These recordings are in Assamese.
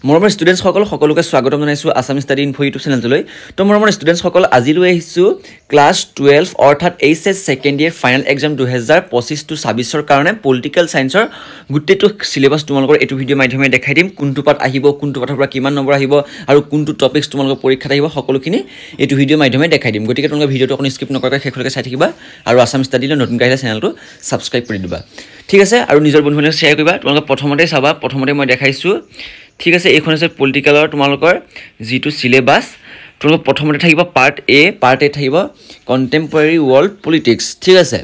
মৰমৰ ষ্টুডেণ্টছ সকলোকে স্বাগতম জনাইছো আসাম ষ্টাডি ইনফো ইউটিউব চেনেললৈ তো মৰমৰ ষ্টুডেণ্টছ আজি লৈ আহিছো ক্লাছ 12 অৰ্থাৎ এইচএছ সেকেন্ড ইয়াৰ ফাইনাল এক্সাম 2025 টু 26 ৰ কাৰণে পলিটিক্যাল সায়েন্সৰ গুটেটো সিলেবাস তোমালোকৰ এটো ভিডিও মাধ্যমে দেখাই দিম কোনটো পাঠ আহিব কোনটো পাঠৰ পৰা কিমান নম্বৰ আহিব আৰু কোনটো টপিকস তোমালোকৰ পৰীক্ষাত আহিব সকলোখিনি এটো ভিডিও মাধ্যমে দেখাই দিম গতিকে তোমালোকে ভিডিওটো অকন স্কিপ নকৰাকৈ শেষলৈকে চাই থাকিবা আৰু আসাম ষ্টাডিলৈ নতুন গাইলে চেনেলটো সাবস্ক্ৰাইব কৰি দিবা ঠিক আছে আৰু নিজৰ বন্ধুসকলক শেয়াৰ কৰিবা তোমালোকে প্ৰথমতে চাবা প্ৰথমতে মই দেখাইছো ঠিক আছে এইখন আছে পলিটিক্যালৰ তোমালোকৰ জিটো সিলেবাস তোমালোক প্ৰথমতে থাকিব পাৰ্ট এ থাকিব কন্টেম্পৰেৰী ওয়াৰ্ল্ড পলিটিক্স ঠিক আছে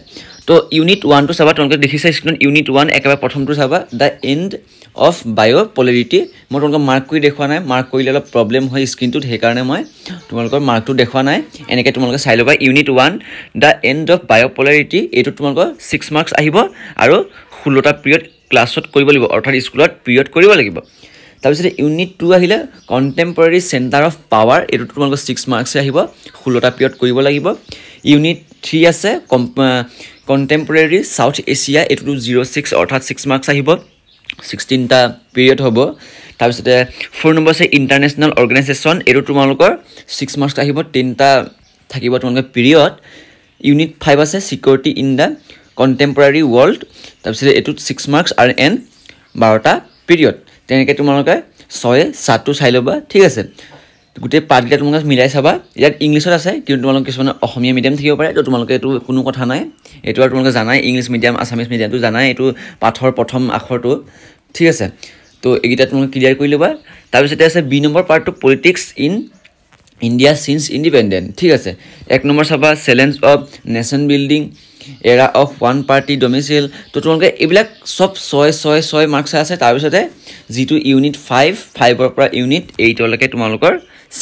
তো ইউনিট 1 টো চাবা তোমালোকে দেখিছা স্ক্ৰিনত ইউনিট 1 একেবাৰে প্ৰথমটো চাবা দা এন্ড অফ বায়োপোলাৰিটি মই তোমালোকক মাৰ্ক কৰি দেখুৱা নাই মাৰ্ক কৰিলে অলপ প্ৰবলেম হয় স্ক্ৰিনটোত সেই কাৰণে মই তোমালোকৰ মাৰ্কটো দেখুৱা নাই এনেকৈ তোমালোকে চাই লবা ইউনিট 1 দা এন্ড অফ বায়োপোলাৰিটি এটো তোমালোকৰ 6 মাৰ্কস আহিব আৰু 16টা পিৰিয়ড ক্লাছত কৰিব লাগিব অৰ্থাৎ স্কুলত পিৰিয়ড কৰিব লাগিব তাৰপিছত ইউনিট 2 আহিলে কন্টেম্পৰেৰী সেন্টাৰ অফ পাৱাৰ এটো তোমালোকৰ 6 মাৰ্কস আহিব 16টা পিৰিয়ড কৰিব লাগিব ইউনিট 3 আছে কন্টেম্পৰেৰী সাউথ এছিয়া এটো 06 অৰ্থাৎ 6 মাৰ্কস আহিব 16টা পিৰিয়ড হ'ব তাৰপিছত 4 নম্বৰ আছে ইন্টাৰনেশ্যনেল অৰ্গানাইজেশ্যন এটো তোমালোকৰ 6 মাৰ্কস আহিব 3টা থাকিব তোমালোকৰ পিৰিয়ড ইউনিট 5 আছে security in the contemporary world তাৰপিছত এটো 6 মাৰ্কস আৰু এন 12টা পিৰিয়ড তেনেকৈ তোমালোকে 6-7 টো চাই লবা ঠিক আছে গুটে পাৰ্টগিটা তোমালোকে মিলাই চাবা ইয়াত ইংলিছত আছে কিন্তু তোমালোকে কিছুমান অসমীয়া মিডিয়াম থাকিব পাৰে তো তোমালোকে এটো কোনো কথা নাই এটো আৰু তোমালোকে জানাই ইংলিশ মিডিয়াম আসামিজ মিডিয়ামটো জানাই এটো পাঠৰ প্ৰথম আখৰটো ঠিক আছে তো এগিটা তোমালোকে ক্লিয়াৰ কৰি লবা তাৰপিছত আছে বি নম্বৰ পাৰ্টটো politics in India since independent ঠিক আছে এক নম্বৰ চাবা চ্যালেঞ্জ অফ নেশন বিল্ডিং এৰা অফ ওয়ান পাৰ্টি ডমিসাইল তো তোমালোকে এবিলাক সব 6 মাৰ্কস আছে তাৰপিছতে জিটো ইউনিট 5 ৰ পৰা ইউনিট 8 লৈকে তোমালোকৰ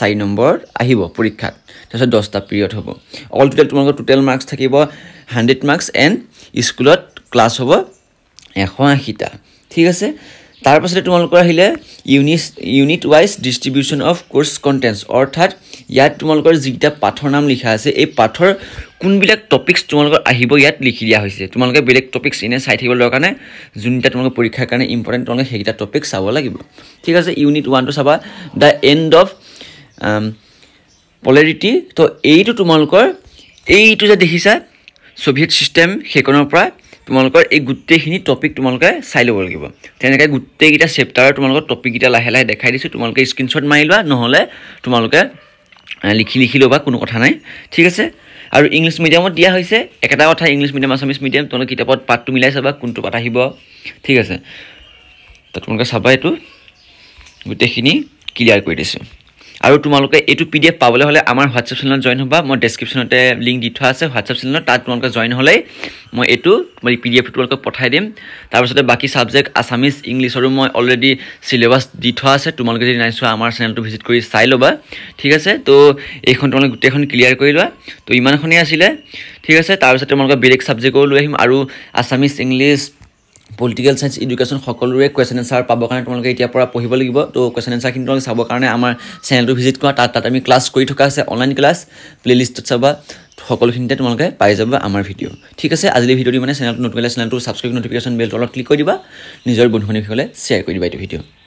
4 নম্বৰ আহিব পৰীক্ষাত তাৰপিছত 10টা পিৰিয়ড হ'ব অল টোটাল মাৰ্কস থাকিব 100 মাৰ্কস এন্ড স্কুলত ক্লাছ হ'ব 180টা ঠিক আছে তাৰপিছতে তোমালোকৰ আহিলে unit wise distribution of course contents অৰ্থাৎ ইয়াত তোমালোকৰ যিটা পাঠৰ নাম লিখা আছে এই পাঠৰ কোনবিলাক টপিকস তোমালোকৰ আহিব ইয়াত লিখি দিয়া হৈছে তোমালোকে বেলেগ টপিকস ইনে চাই থাকিব লগা নাই যোনটা তোমালোকৰ পৰীক্ষাৰ কাৰণে ইম্পৰ্টেন্ট তোমালোকে সেইটা টপিক চাব লাগিব ঠিক আছে ইউনিট 1 টো চাবা দা এন্ড অফ পোলাৰিটি তো এইটো তোমালোকৰ এইটো যে দেখিছা সোভিয়েট সিস্টেম হেকনৰ পৰা তোমালোকৰ এই গুটেখিনি টপিক তোমালোকে চাই ল'ব লাগিব তেনেকৈ গুটেকিটা চেপ্টাৰ তোমালোকৰ টপিক কিটা লাহে লাহে দেখাই দিছো তোমালোকে স্ক্ৰিনশ্বট মাৰি লোৱা নহলে তোমালোকে লিখি লবা কোনো কথা নাই ঠিক আছে আৰু ইংলিশ মিডিয়ামত দিয়া হৈছে একটা কথা ইংলিশ মিডিয়াম আসামিজ মিডিয়াম তোমালোকে কিতাপত পাঠটো মিলাই চাবা কোনটো পাঠ আহিব ঠিক আছে তো তোমালোকে চাবা এটো গুটেখিনি ক্লিয়াৰ কৰি দিছো আৰু তোমালোকে এটো পিডিএফ পাবলৈ হলে আমাৰ WhatsApp চেনেলত জয়েন হ'বা মই ডেসক্ৰিপচনতে লিংক দি থোৱা আছে WhatsApp চেনেলত তাত তোমালোকে জয়েন হ'লে মই এটো মই পিডিএফ তোমালোকক পঠাই দিম তাৰ পিছতে বাকি সাবজেক্ট আসামিজ ইংলিশৰো মই অলৰেডি সিলেবাস দি থোৱা আছে তোমালোকে যদি নাইছো আমাৰ চেনেলটো ভিজিট কৰি চাই লবা ঠিক আছে তো এইখন তোমালোকে গুটেখন ক্লিয়াৰ কৰি লোৱা তো ইমানখনি আছিল ঠিক আছে তাৰ পিছতে তোমালোকে বেলেগ সাবজেক্টও লৈ আহিম আৰু Assamese English political science education সকলোৰে কোৱেশ্চন আনসাৰ পাবৰ কাৰণে তোমালোকে এতিয়া পৰা পঢ়িব লাগিব তো কোৱেশ্চন আনসাৰ খিনি তোমালোকে চাবৰ কাৰণে আমাৰ চেনেলটো ভিজিট কৰা তাত আমি ক্লাছ কৰি থকা আছে অনলাইন ক্লাছ প্লেলিষ্টত চাবা সকলোখিনিতে তোমালোকে পাই যাবা আমাৰ ভিডিও ঠিক আছে আজিৰ ভিডিওটি মানে চেনেলটো নতুন চেনেলটো সাবস্ক্ৰাইব নটিফিকেশন বেলটো অলপ ক্লিক কৰি দিবা নিজৰ বন্ধুসকলে শ্বেয়াৰ কৰি দিবা এই ভিডিও